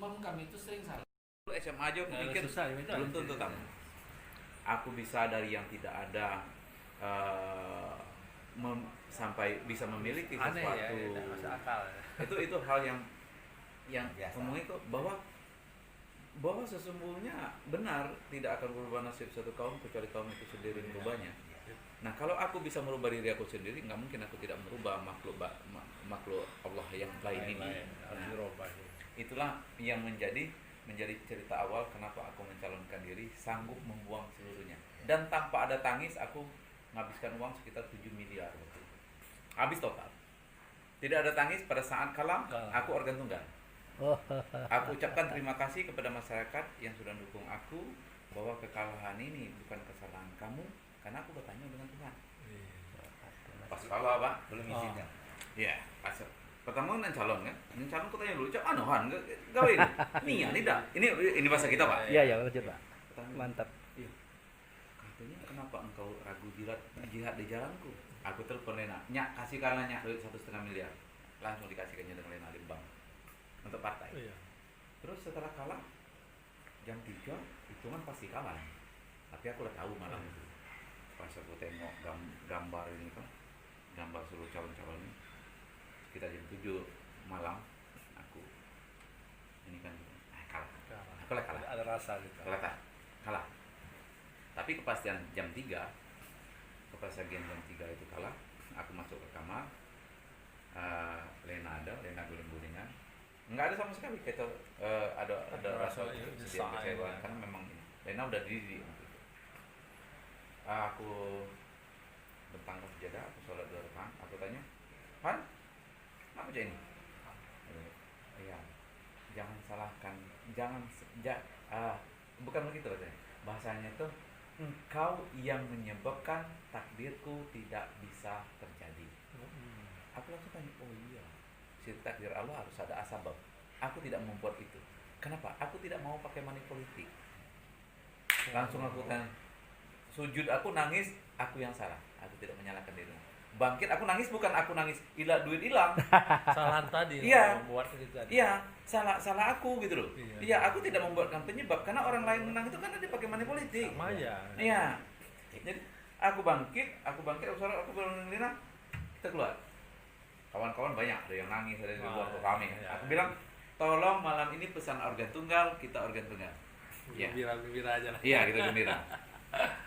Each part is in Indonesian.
pun kami itu sering salah. SMA aja aku pikir belum tentu kamu. Aku bisa dari yang tidak ada sampai bisa memiliki sesuatu. Ya, masuk akal. Itu hal yang ngomong itu bahwa sesungguhnya benar tidak akan berubah nasib satu kaum kecuali kaum itu sendiri merubahnya. Nah, kalau aku bisa merubah diri aku sendiri, nggak mungkin aku tidak merubah makhluk Allah yang lain ini. Nah, itulah yang menjadi cerita awal kenapa aku mencalonkan diri, sanggup membuang seluruhnya. Dan tanpa ada tangis aku menghabiskan uang sekitar 7 miliar waktu itu. Habis total. Tidak ada tangis pada saat kalah, aku organ tunggal. Aku ucapkan terima kasih kepada masyarakat yang sudah mendukung aku bahwa kekalahan ini bukan kesalahan kamu, karena aku bertanya dengan Tuhan. Pas kalah, Pak, belum izinnya. Iya, pas pertama kan calon kan, aku tanya dulu, cak anuhan, gawe ini, ini bahasa kita, Pak. Iya, lanjut, Pak. Mantap. Iya. Katanya kenapa engkau ragu jihad di jalanku? Aku telepon Lena, nyak kasih kalanya duit 1,5 miliar, langsung dikasihkannya dengan Lena di bank untuk partai. Iya. Terus setelah kalah jam 3 itu kan pasti kalah, tapi aku udah tahu malam itu. Pas aku tengok gambar ini kan, gambar seluruh calon-calon ini, kita jam 7 malam aku ini kan kalah. Aku lah kalah. Ada rasa gitu. Kalah. Tapi kepastian jam 3, kepastian jam 3 itu kalah. Aku masuk ke kamar. Lena guling-gulingan. Enggak ada sama sekali kita ada rasa kecewaan karena memang Lena udah diri. Aku bentang ke sejadah, aku sholat 2 rakaat. Aku tanya, "Han, apa aja ini?" Iya, jangan salahkan, bukan begitu katanya. Bahasanya tuh, engkau yang menyebabkan takdirku tidak bisa terjadi. Aku langsung tanya, oh iya, si takdir Allah harus ada asbab. Aku tidak membuat itu. Kenapa? Aku tidak mau pakai money politik. Langsung aku tanya, sujud aku nangis, aku yang salah. Aku tidak menyalahkan diri. Bangkit aku nangis, bukan aku nangis duit hilang. Salah tadi. Iya. Membuat itu tadi. Iya, salah aku gitu loh. Iya, aku tidak membuatkan penyebab karena orang lain menang itu kan dia pakai money politik. Sama aja. Iya. Jadi aku bangkit, aku bilang Lina, kita keluar. Kawan-kawan banyak, ada yang nangis, ada yang luar kami. Aku bilang, tolong malam ini pesan organ tunggal, kita organ tunggal. Gembira aja lah. Iya, kita gembira.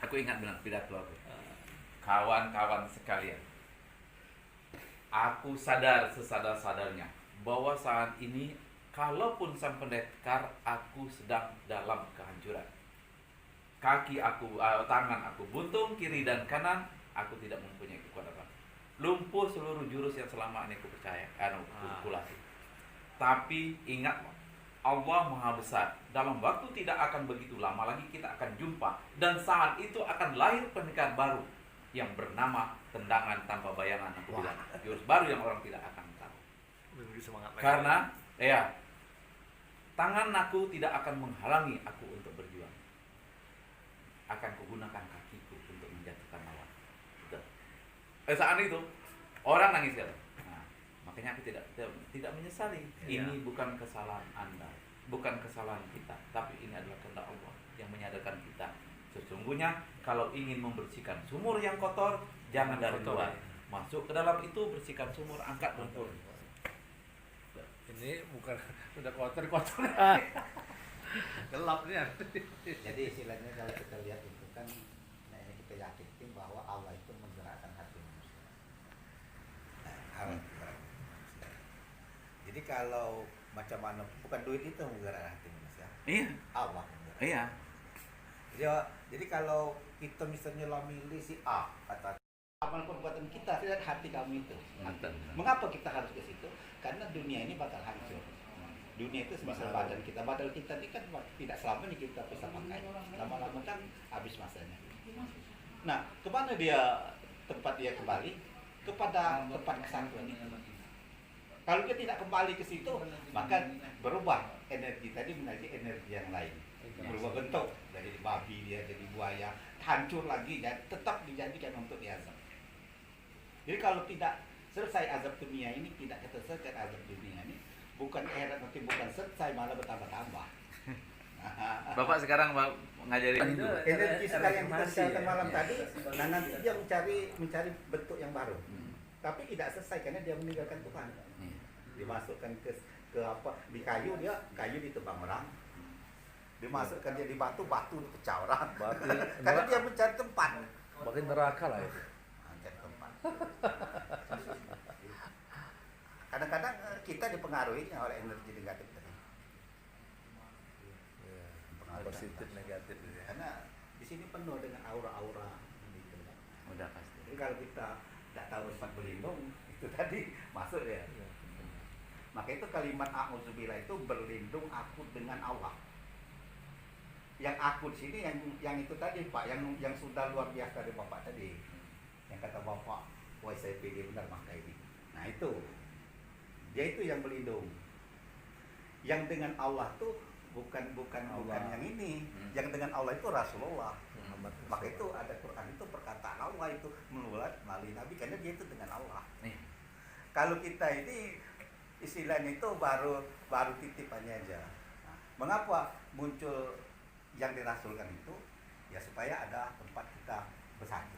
Aku ingat bilang pidato aku. Kawan-kawan sekalian, aku sadar sesadar-sadarnya bahwa saat ini kalaupun sang pendekar aku sedang dalam kehancuran. Kaki aku, tangan aku buntung kiri dan kanan, aku tidak mempunyai kekuatan. Lumpuh seluruh jurus yang selama ini aku percaya, aku latih. Tapi ingat, Allah Maha Besar. Dalam waktu tidak akan begitu lama lagi kita akan jumpa, dan saat itu akan lahir pendekar baru yang bernama tendangan tanpa bayangan. Aku bilang jurus baru yang orang tidak akan tahu. Karena tangan aku tidak akan menghalangi aku untuk berjuang. Akan kugunakan kakiku untuk menjatuhkan lawan. Saat itu orang nangis kan. Nah, makanya aku tidak menyesali. Ini bukan kesalahan Anda, bukan kesalahan kita, tapi ini adalah kehendak Allah yang menyadarkan kita. Sesungguhnya kalau ingin membersihkan sumur yang kotor, jangan dari luar. Masuk ke dalam itu, bersihkan sumur, angkat lumpur. Ini bukan udah kotor. Gelap nih. Jadi istilahnya kalau kita lihat itu kan, nah ini kita yakin bahwa Allah itu menggerakkan hati manusia. Jadi kalau macam mana, bukan duit itu menggerakkan hati manusia. Iya. Allah. Iya. Jadi kalau kita misalnya milih si A, kata amal perbuatan kita lihat hati kami itu. Mengapa kita harus ke situ? Karena dunia ini bakal hancur. Dunia itu sebesar badan kita. Badan kita ini kan tidak selamanya kita bisa pakai. Lama-lama kan habis masanya. Nah, kemana tempat dia kembali? Kepada tempat kesatuan itu. Kalau dia tidak kembali ke situ, maka berubah energi tadi menjadi energi yang lain. Berubah bentuk dari babi dia jadi buaya, hancur lagi dan tetap dijadikan untuk diazab. Jadi kalau tidak selesai azab dunia ini, tidak kita selesaikan azab dunia ini, bukan heran nanti bukan selesai malah bertambah-tambah. Bapak sekarang ngajari Energi sekali yang kita bicarakan malam ya. tadi, nah nanti dia mencari bentuk yang baru. Tapi tidak selesai karena dia meninggalkan Tuhan. Dimasukkan ke apa di kayu ditebang orang. Dimasukkan dia di batu dipecah orang. Karena dia mencari tempat. Makin neraka lah itu. Mencari tempat. Kadang-kadang kita dipengaruhi oleh energi negatif tadi. Positif negatif ya. Karena di sini penuh dengan aura-aura. udah pasti. Jadi kalau kita tidak tahu tempat berlindung, itu tadi masuk ya. Maka itu kalimat a'udzubillah itu berlindung aku dengan Allah. Yang aku di sini yang itu tadi Pak, yang sudah luar biasa dari Bapak tadi. Yang kata Bapak, wah saya pilih benar maka ini. Nah itu, dia itu yang berlindung. Yang dengan Allah tuh bukan yang ini. Yang dengan Allah itu Rasulullah. Maka itu ada Quran itu perkataan Allah itu melalui Nabi karena dia itu dengan Allah. Kalau kita ini istilahnya itu baru titipannya aja. Nah, mengapa muncul yang dirasulkan itu? Ya supaya ada tempat kita bersatu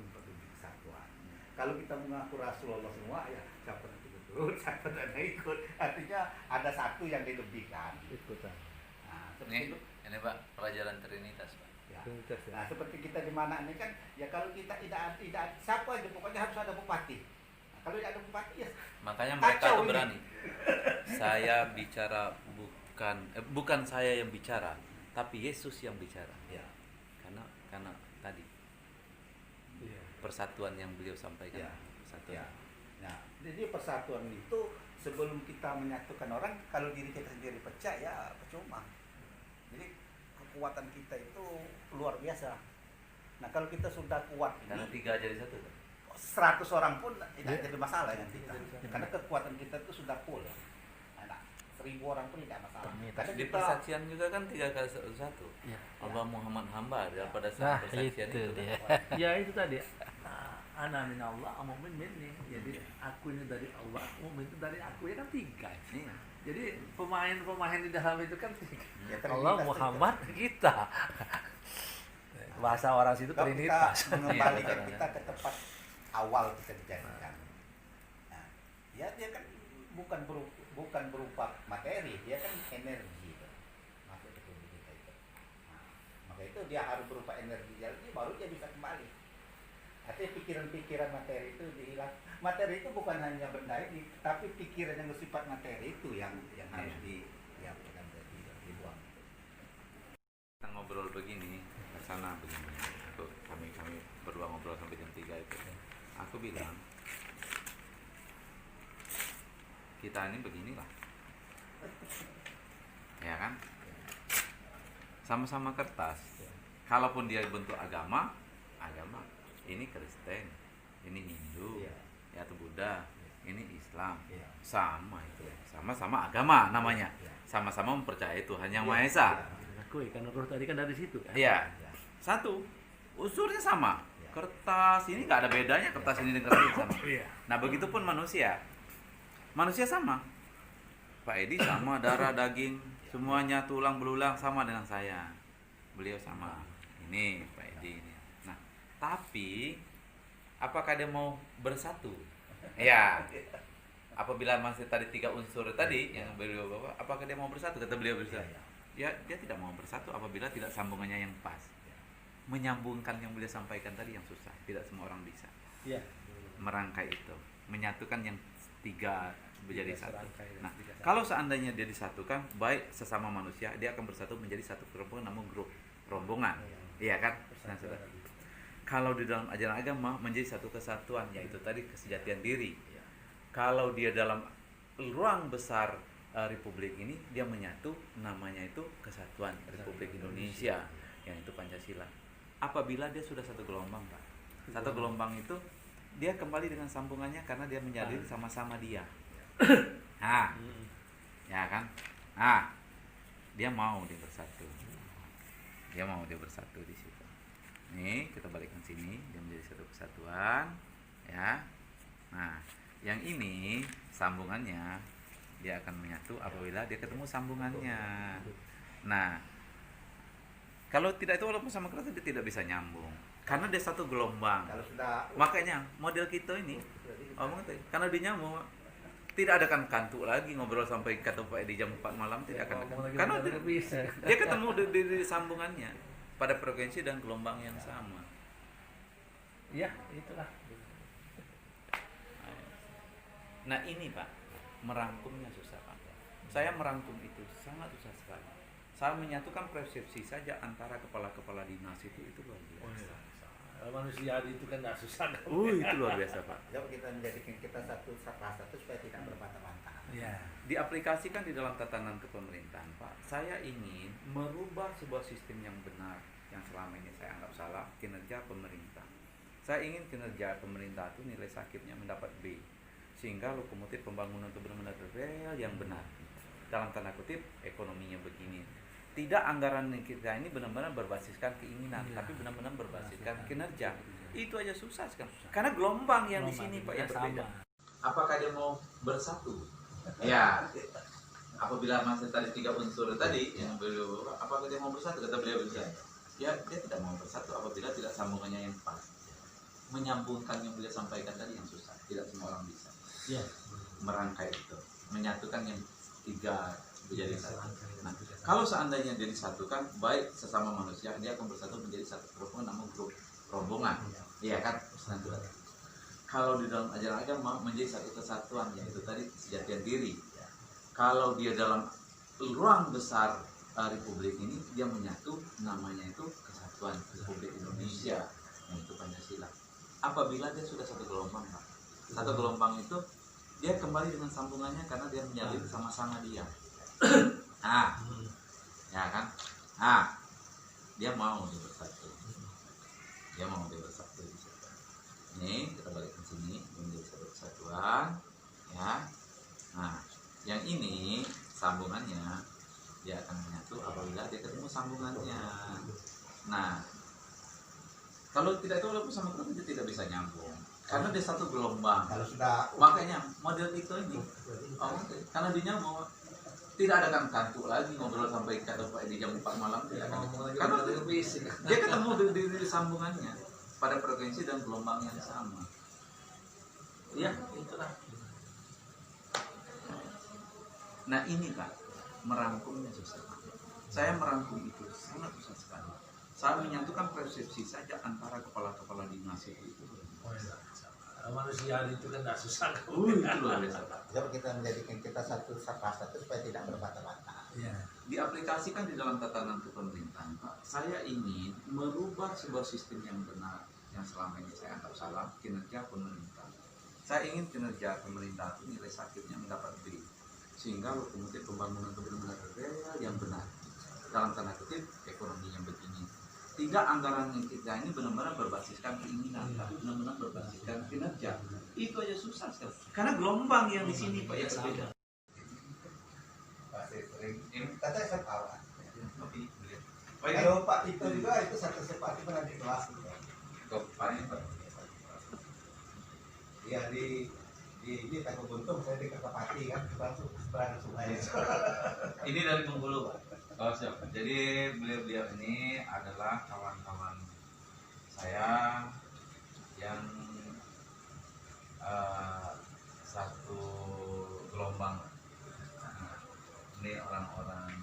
untuk lebih kesatuan. Kalau kita mengaku Rasulullah semua, ya siapa nanti betul, siapa tidak ikut. Artinya ada satu yang dilebihkan. Ikutan. Nah, seperti itu. Ini Pak pelajaran Trinitas Pak. Ya. Trinitas, ya. Nah, seperti kita di mana ini kan, ya kalau kita tidak siapa aja pokoknya harus ada bupati. Nah, kalau tidak ada bupati ya Makanya mereka kacau tuh ini. berani. Saya bicara bukan saya yang bicara, tapi Yesus yang bicara. Ya. Karena tadi Iya. persatuan yang beliau sampaikan. Ya. Persatuan. Ya. Nah, jadi persatuan itu sebelum kita menyatukan orang, kalau diri kita sendiri pecah ya percuma. Jadi kekuatan kita itu luar biasa. Nah, kalau kita sudah kuat Karena ini, 3 jadi 1 kan. 100 orang pun tidak jadi masalah dengan kita. Karena kekuatan kita itu sudah full. Nah, 1000 orang pun tidak masalah. Karena Di kita persaksian juga kan 3 kali 1. Ya. Allah Muhammad hamba daripada Nah, saat persaksian itu itu. dia. Ya itu tadi. Ana min Allah, mu'min minni. Jadi aku ini dari Allah, mu'min itu dari aku. Ya kan 3. Iya. Jadi pemain di dalam itu kan 3. Ya, Trinitas Allah, itu. Muhammad, kita. Bahasa orang situ Kalau kita Trinitas. mengembalikan Iya, kita ke tempat awal kita dijadikan. Nah, ya dia kan bukan berupa materi, dia kan energi itu. Masuk ke tubuh kita itu. Nah, maka itu dia harus berupa energi, jadi baru dia bisa kembali. Artinya pikiran-pikiran materi itu dihilang. Materi itu bukan hanya benda ini, tapi pikiran yang bersifat materi itu yang harus dibuang. Kita ngobrol begini, ke sana begini. Kami berdua ngobrol sampai jam 3 itu. Aku bilang, kita ini beginilah. Ya kan? Sama-sama kertas. Kalaupun dia bentuk agama. Ini Kristen, ini Hindu, ya atau Buddha, ini Islam. Sama itu. Sama-sama agama namanya. Sama-sama mempercayai Tuhan Yang Maha Esa. Aku karena roh tadi kan dari situ kan. Iya. Satu, unsurnya sama. Kertas ini nggak ada bedanya kertas ini dengan kertas ini sama. Iya. Nah begitupun manusia. Manusia sama. Pak Edi sama, darah, daging, semuanya tulang belulang sama dengan saya. Beliau sama. Ini Pak Edi ini. Nah, tapi apakah dia mau bersatu? Ya. Apabila masih tadi 3 unsur tadi yang beliau bawa, apakah dia mau bersatu? Kata beliau bersatu. Ya, dia tidak mau bersatu apabila tidak sambungannya yang pas. Menyambungkan yang beliau sampaikan tadi yang susah. Tidak semua orang bisa. Iya. Merangkai itu, menyatukan yang 3 menjadi Tiga 1. serangkai, Nah, tiga serangkai. kalau seandainya dia disatukan, baik sesama manusia, dia akan bersatu menjadi satu rombongan, namun grup rombongan, iya kan? Nah, sudah. Kalau di dalam ajaran agama menjadi satu kesatuan, yaitu tadi kesejatian diri. Kalau dia dalam ruang besar Republik ini, dia menyatu, namanya itu Kesatuan Republik Indonesia, yang itu Pancasila. Apabila dia sudah satu gelombang, Pak, satu gelombang itu dia kembali dengan sambungannya karena dia menyadari sama-sama dia. Nah, ya kan? Nah, dia mau dia bersatu. Dia mau dia bersatu di situ. Nih, kita balikkan sini, dia menjadi satu kesatuan, ya. Nah, yang ini sambungannya dia akan menyatu apabila dia ketemu sambungannya. Nah, kalau tidak itu walaupun sama kereta dia tidak bisa nyambung karena dia satu gelombang. Kalau sudah Makanya model kita ini karena dia nyambung, tidak ada kan kantuk lagi ngobrol sampai kata Pak di jam 4 malam, tidak akan ada. Karena dia ketemu di sambungannya pada frekuensi dan gelombang yang sama. Ya, itulah. Nah ini Pak, merangkumnya susah Pak. Saya merangkum itu sangat susah sekali. Saya menyatukan persepsi saja antara kepala-kepala dinas itu luar biasa. Manusia itu kan nggak susah. Itu luar biasa Pak. Coba kita menjadikan kita satu supaya tidak berbantah-bantah. Ya. Diaplikasikan di dalam tatanan kepemerintahan Pak. Saya ingin merubah sebuah sistem yang benar yang selama ini saya anggap salah, kinerja pemerintah. Saya ingin kinerja pemerintah itu nilai sakitnya mendapat B, sehingga lokomotif pembangunan itu benar-benar rel yang benar. Dalam tanda kutip ekonominya begini. Tidak anggaran kita ini benar-benar berbasiskan keinginan, tapi benar-benar berbasiskan kinerja. Itu aja susah sekali. Karena gelombang yang di sini Pak yang berbeda. Apakah dia mau bersatu? Ya. Apabila masih tadi 3 unsur tadi yang beliau, apakah dia mau bersatu? Kata beliau ya dia tidak mau bersatu apabila tidak sambungannya yang pas. Menyambungkan yang beliau sampaikan tadi yang susah. Tidak semua orang bisa. Ya. Merangkai itu, menyatukan yang 3 menjadi satu. Nah, kalau seandainya dia disatukan, baik sesama manusia, dia akan bersatu menjadi satu rombongan, namun grup rombongan, iya kan? Kalau di dalam ajaran agama menjadi satu kesatuan, yaitu tadi kesejatian diri. Kalau dia dalam ruang besar Republik ini, dia menyatu, namanya itu Kesatuan Republik Indonesia, yaitu Pancasila. Apabila dia sudah satu gelombang, Pak. Satu gelombang itu dia kembali dengan sambungannya karena dia menyalin sama-sama dia. Ya kan? Dia mau bersatu. Dia mau bersatu. Ini kita balik ke sini menjadi satu kesatuan, ya. Nah, yang ini sambungannya dia akan menyatu apabila dia ketemu sambungannya. Nah, kalau tidak itu walaupun sama kereta dia tidak bisa nyambung karena dia satu gelombang. Kalau sudah Makanya model itu ini, karena dia nyambung, tidak ada kan kantuk lagi ngobrol sampai kata Pak di jam 4 malam, tidak akan. Karena dia ketemu di sambungannya pada frekuensi dan gelombang yang sama. Ya, itulah. Nah ini Pak, merangkumnya susah. Saya merangkum itu sangat susah sekali. Saya menyatukan persepsi saja antara kepala-kepala dinas itu. Manusia itu kan nggak susah. Itu luar biasa. coba kita menjadikan kita satu supaya tidak berbantah-bantah. Ya. Diaplikasikan di dalam tatanan kepemerintahan Pak. Saya ingin merubah sebuah sistem yang benar yang selama ini saya anggap salah, kinerja pemerintah. Saya ingin kinerja pemerintah itu nilai sakitnya mendapat B, sehingga lokomotif pembangunan itu benar-benar rel yang benar. Dalam tanda kutip ekonomi yang begini. Tidak anggaran yang kita ini benar-benar berbasiskan keinginan, tapi benar-benar berbasiskan kinerja. Itu aja susah sekali. Karena gelombang yang di sini Pak yang berbeda. Pasti sering. Katanya saya tahu. Pak Kalau Pak Tito juga itu satu sepati pernah di kelas. Iya di ini Teko Buntung saya di Kertapati kan langsung seberang sungai. Ini dari Bengkulu Pak. Oh siap. Jadi beliau-beliau ini adalah kawan-kawan saya yang satu gelombang. Nah, ini orang-orang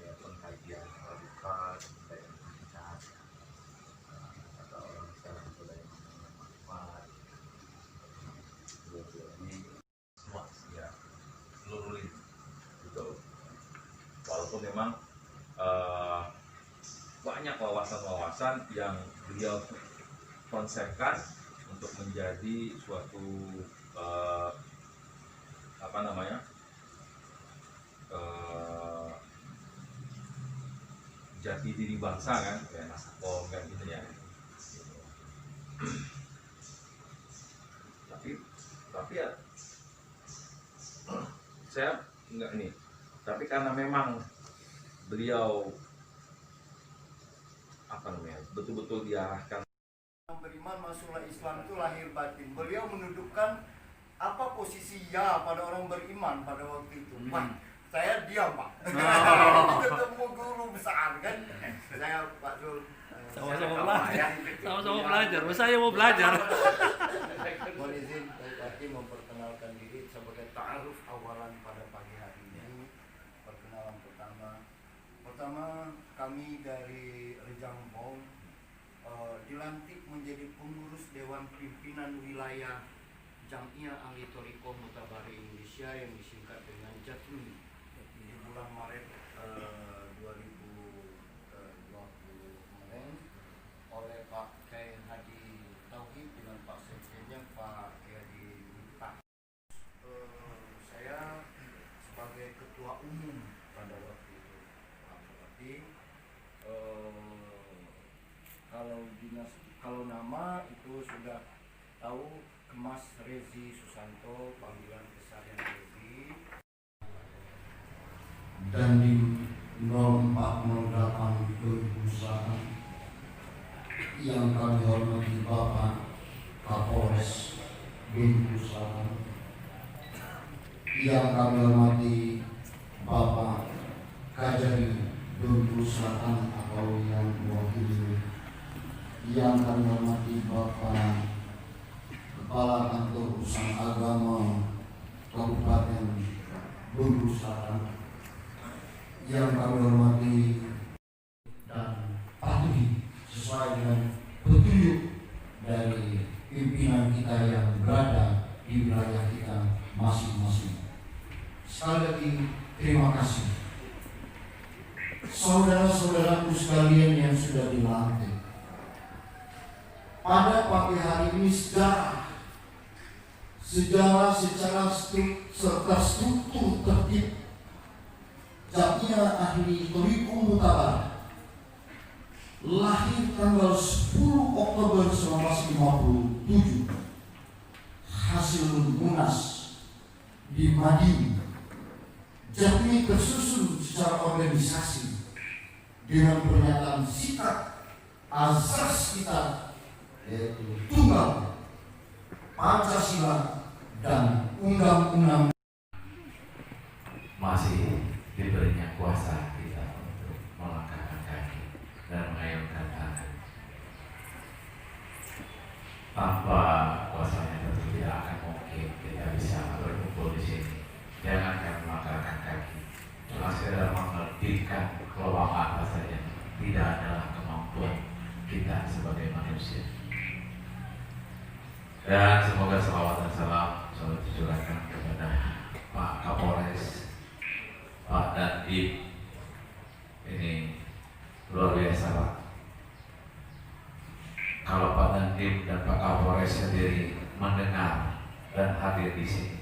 ya, pengkajian radikal, pengkajian atau orang sekarang sudah yang manfaat. Beliau ini semua ya seluruh lini. Betul. Walaupun memang banyak wawasan-wawasan yang beliau konsepkan untuk menjadi suatu jati diri bangsa kan, kayak Nasakom kan gitu ya. Tapi ya saya enggak ini. Tapi karena memang beliau betul-betul diarahkan beriman masuklah Islam itu lahir batin. Beliau menundukkan apa posisi ya pada orang beriman pada waktu itu? Pak, saya diam Pak. Ketemu guru besar kan, saya Pak Zul. Sama-sama belajar. Sama-sama belajar. Saya mau belajar. Mohon izin Pak Bupati memperkenalkan diri sebagai ta'aruf awalan pada pagi hari ini. Perkenalan pertama kami dari Rejang Bom dilantik menjadi pengurus Dewan Pimpinan Wilayah Jam'iyah Ahli Thariqah Mutabarik Indonesia yang disingkat dengan JATMI di bulan Maret 2020 kemarin oleh Pak Kiai Haji Tauhid dengan Pak Sekjennya Pak Kiai Miftah. Saya sebagai ketua umum pada waktu itu Pak Bupati. Kalau nama itu sudah tahu, Kemas Rezi Susanto, panggilan keseharian Rezi. Dan di 0408 2001 yang kami hormati Bapak Kapolres Bengkulu Selatan, yang kami hormati Bapak Kajari Bengkulu Selatan atau yang mewakili, yang kami hormati Bapak Kepala Kantor Urusan Agama Kabupaten Bengkulu Selatan, yang kami hormati dan patuhi sesuai dengan petunjuk dari pimpinan kita yang berada di wilayah kita masing-masing. Sekali lagi terima kasih saudara-saudaraku sekalian yang sudah dilantik. Pada pagi hari ini sejarah secara struktur tertib Jam'iyah Ahli Thariqah Mutabarik lahir tanggal 10 Oktober 1957 hasil Munas di Madiun. Jam'iyah tersusun secara organisasi dengan pernyataan sikap azas kita, yaitu tunggal, Pancasila dan undang-undang. Masih diberinya kuasa kita untuk melangkahkan kaki dan mengayunkan tangan. Tanpa kuasanya tentu tidak akan mungkin kita bisa berkumpul di sini. Jangankan melangkahkan kaki, cuma sekedar mengertikan keluar apa saja tidak adalah kemampuan kita sebagai manusia. Dan semoga salawat dan salam selalu dicurahkan kepada Pak Kapolres, Pak Dandim. Ini luar biasa Pak. Kalau Pak Dandim dan Pak Kapolres sendiri mendengar dan hadir di sini,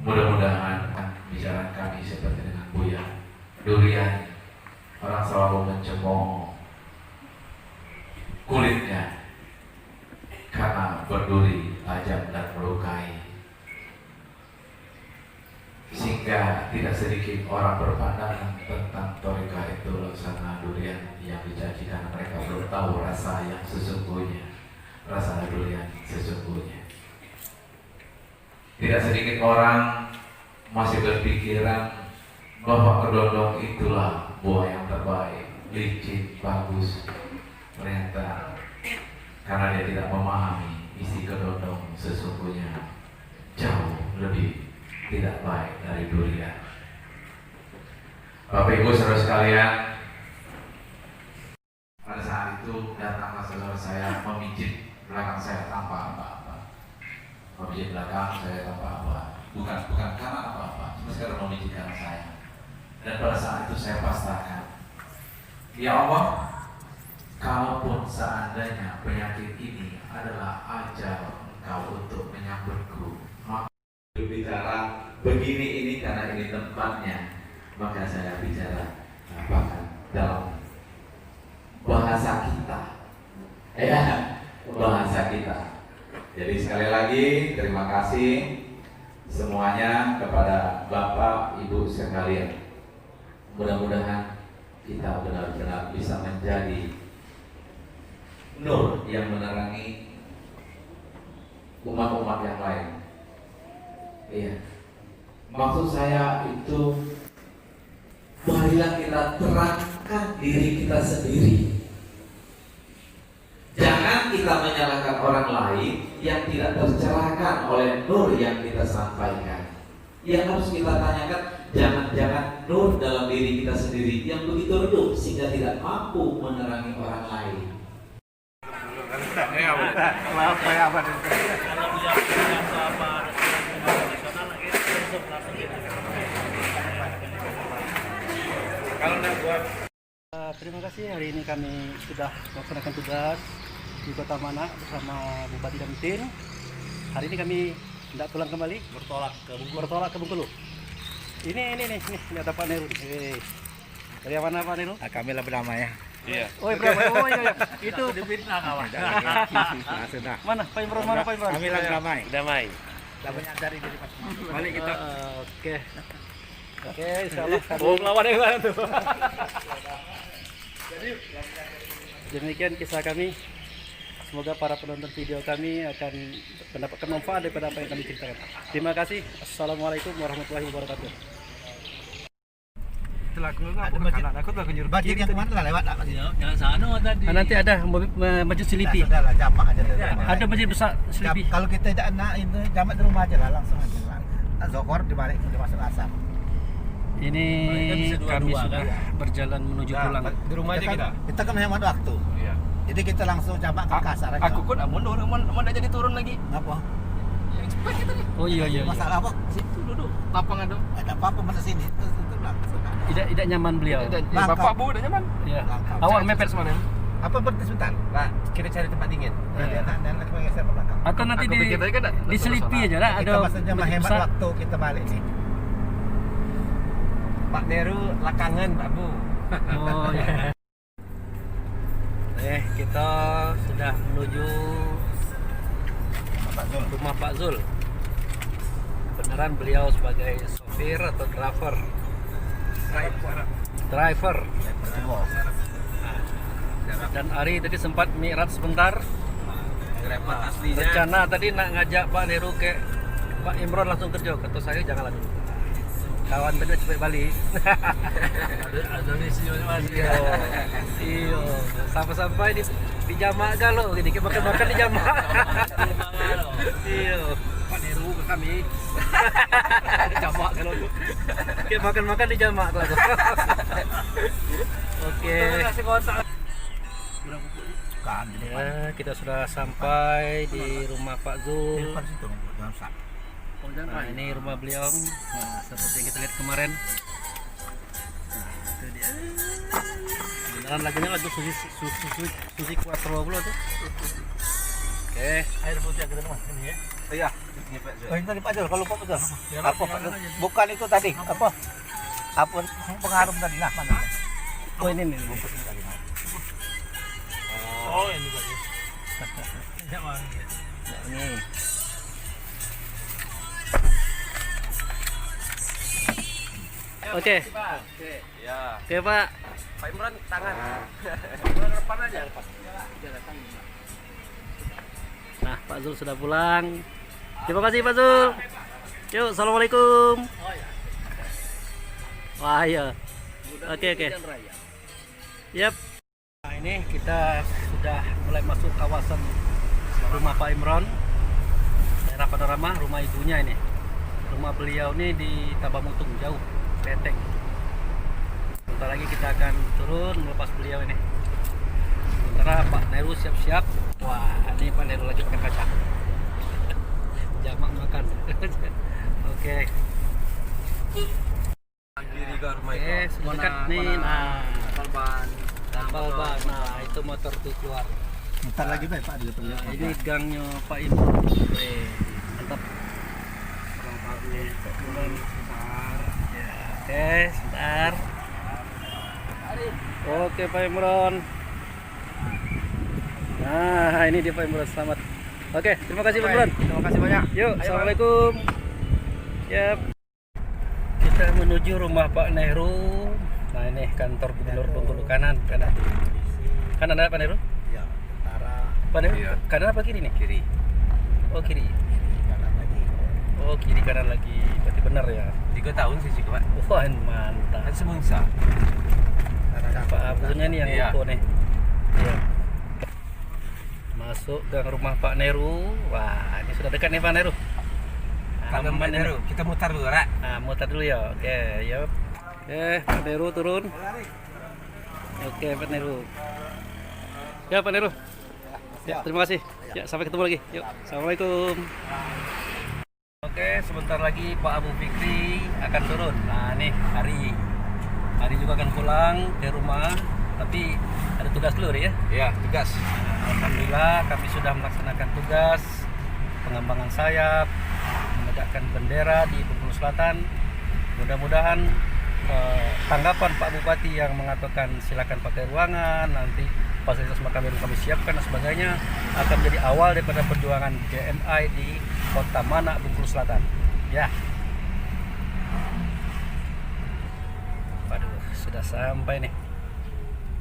mudah-mudahan bicara kami seperti dengan Buya Durian, orang selalu mencemooh kulitnya karena berduri tajam dan melukai, sehingga tidak sedikit orang berpandangan tentang thariqah itu laksana durian yang dijanjikan. Mereka belum tahu rasa yang sesungguhnya, rasa durian sesungguhnya. Tidak sedikit orang masih berpikiran bahwa kedondong itulah buah yang terbaik, licin, bagus. Ternyata karena dia tidak memahami isi kedondong sesungguhnya jauh lebih tidak baik dari durian. Bapak Ibu saudara sekalian, pada saat itu datanglah saudara saya memijit belakang saya tanpa apa-apa. Memijit belakang saya tanpa apa, bukan karena apa-apa, cuma sekedar memijitkan saya. Dan pada saat itu saya pasrahkan, ya Allah, kalaupun seandainya penyakit ini adalah ajal Engkau untuk menyambutku, maka bicara begini ini karena ini tempatnya, maka saya bicara apakah dalam bahasa kita, bahasa kita. Jadi sekali lagi terima kasih semuanya kepada Bapak Ibu sekalian. Mudah-mudahan kita benar-benar bisa menjadi nur yang menerangi umat-umat yang lain. Iya. Maksud saya itu, marilah kita terangkan diri kita sendiri. Jangan kita menyalahkan orang lain yang tidak tercerahkan oleh nur yang kita sampaikan. Yang harus kita tanyakan, jangan-jangan nur dalam diri kita sendiri yang begitu redup sehingga tidak mampu menerangi orang lain. Terima kasih, hari ini kami sudah melaksanakan tugas di Kota Manak bersama Bupati Damtin. Hari ini kami tidak pulang kembali, bertolak ke Bengkulu. Ini ada Pak Neru. Dari mana Pak Neru? Kami lah bernama ya. Iya. Oh iya. Itu Dipitnah kawan. Sudah. mana Pak Imron? Mana Pak Imron? Kami lah damai. Damai. Damai dari diri Pak. Balik kita. Oke, insyaallah. Melawan yang lain tuh. Demikian kisah kami. Semoga para penonton video kami akan mendapatkan manfaat daripada apa yang kami ceritakan. Terima kasih. Assalamualaikum warahmatullahi wabarakatuh. Bajir yang kemana lah lewat tak? Jangan sana tadi. Nanti ada masjid Selipi. Sudahlah, jamak aja dari rumah. Ada masjid besar Selipi. Kalau kita tidak nak itu jamak di rumah aja lah, langsung aja lah. Zohor dibalik udah masuk asar. Ini kami sudah berjalan menuju pulang. Di rumah aja kita kan menghemat waktu. Iya. Jadi kita langsung jamak ke kasar aja. Aku kok mundur, mau jadi turun lagi. Ngapa? Oh iya. Masalah apa? Situ duduk, lapangan dong. Ada apa-apa mana sini? Terus langsung. Tidak nyaman beliau. Bapak Bu udah nyaman. Iya. Awak mepet semana. Apa berhenti sebentar? Lah, kita cari tempat dingin. Nanti nanti geser ke belakang. Atau nanti di Selipi aja lah. Kita maksudnya menghemat waktu kita balik nih. Pak Neru lakangan Pak Bu. Oh iya. Kita sudah menuju rumah Pak Zul. Beneran beliau sebagai sopir atau driver. Dan Ari tadi sempat mi'raj sebentar. Rencana tadi nak ngajak Pak Neru ke Pak Imron langsung kerja. Kata saya janganlah dulu. Kawan bener cepet balik. Ada misionya masih. Iya. Sampai-sampai di jamak galau gini, kita makan di jamak. Iya. Pak Neru ke kami. Di jamak galau tuh. Kita makan di jamak lah. Oke. Ya, kita sudah sampai di rumah Pak Zul. Nah, ini rumah beliau. Nah, seperti yang kita lihat kemarin. Nah, itu dia. Beneran lagunya lagu Susi Quattro pula tuh. Oke. Air putih ke rumah ini ya. Iya. Oh, ini tadi Pak Zul, kalau lupa Pak Zul. Apa Pak Zul? Bukan itu tadi. Apa? Apa pengaruh tadi? Nah, mana? Oh, ini nih. Oh, ini tadi. Ini. Oke. Ya. Oke, Pak. Pak Imran tangan. Depan aja. Nah, Pak Zul sudah pulang. Terima kasih Pak Zul. Yuk, assalamualaikum. Wah iya. Oke. Yap. Nah, ini kita sudah mulai masuk kawasan rumah Pak Imron, daerah Panorama, rumah ibunya ini. Rumah beliau ini di Tabamutung, jauh, Beteng. Sebentar lagi kita akan turun melepas beliau ini. Sementara Pak Neru siap-siap. Wah, ini Pak Neru lagi pakai kaca. Jamak makan. Oke. Oke, semua dekat nih. Nah, tambal ban. Nah, itu motor tuh keluar. Bentar lagi Pak di depan. Nah, ini gangnya Pak Imron. Mantap. Oke, sebentar. Oke, Pak Imron. Nah, ini dia Pak Imron, selamat. Oke, terima kasih Pak Imron. Terima kasih banyak. Yuk, assalamualaikum. Yap. Kita menuju rumah Pak Neru. Nah, ini kantor Gubernur Bengkulu kanan. Kanan ada Pak Neru? Iya, utara. Pak Neru, kanan apa kiri nih? Kiri. Oh kiri. Kanan lagi. Oh kiri kanan lagi. Berarti benar ya. 3 tahun sih Pak. Wah mantap. Kan semangsa. Pak Abunya nih yang Iya. info nih. Iya. Masuk gang rumah Pak Neru. Wah ini sudah dekat nih Pak Neru. Aman ini. kita mutar dulu, Ra. Nah, mutar dulu ya. Oke, yuk. Pak Neru turun. Oke, Pak Neru. Ya, Pak Neru. Ya, terima kasih. Ya, sampai ketemu lagi. Yuk. Assalamualaikum. Oke, sebentar lagi Pak Abu Fikri akan turun. Nah, nih Hari juga akan pulang ke rumah, tapi ada tugas dulu ya. Iya, tugas. Nah, alhamdulillah kami sudah melaksanakan tugas pengembangan sayap, menegakkan bendera di Bengkulu Selatan. Mudah-mudahan tanggapan Pak Bupati yang mengatakan silakan pakai ruangan, nanti fasilitas makam yang kami siapkan dan sebagainya akan menjadi awal daripada perjuangan GMI di Kota Manak, Bengkulu Selatan. Ya. Waduh, sudah sampai nih.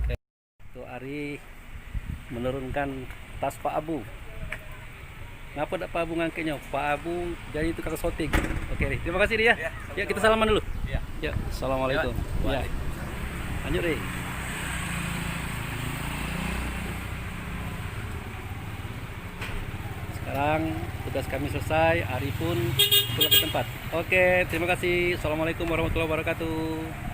Oke. Tuh Ari menurunkan tas Pak Abu. Ngapa tidak Pak Abu ngangketnya? Pak Abu jadi tukang shooting. Oke nih, terima kasih dia. Ya, kita salaman dulu. Ya, assalamualaikum. Ya. Lanjut deh. Sekarang tugas kami selesai, Ari pun pulang ke tempat. Oke, terima kasih. Assalamualaikum warahmatullahi wabarakatuh.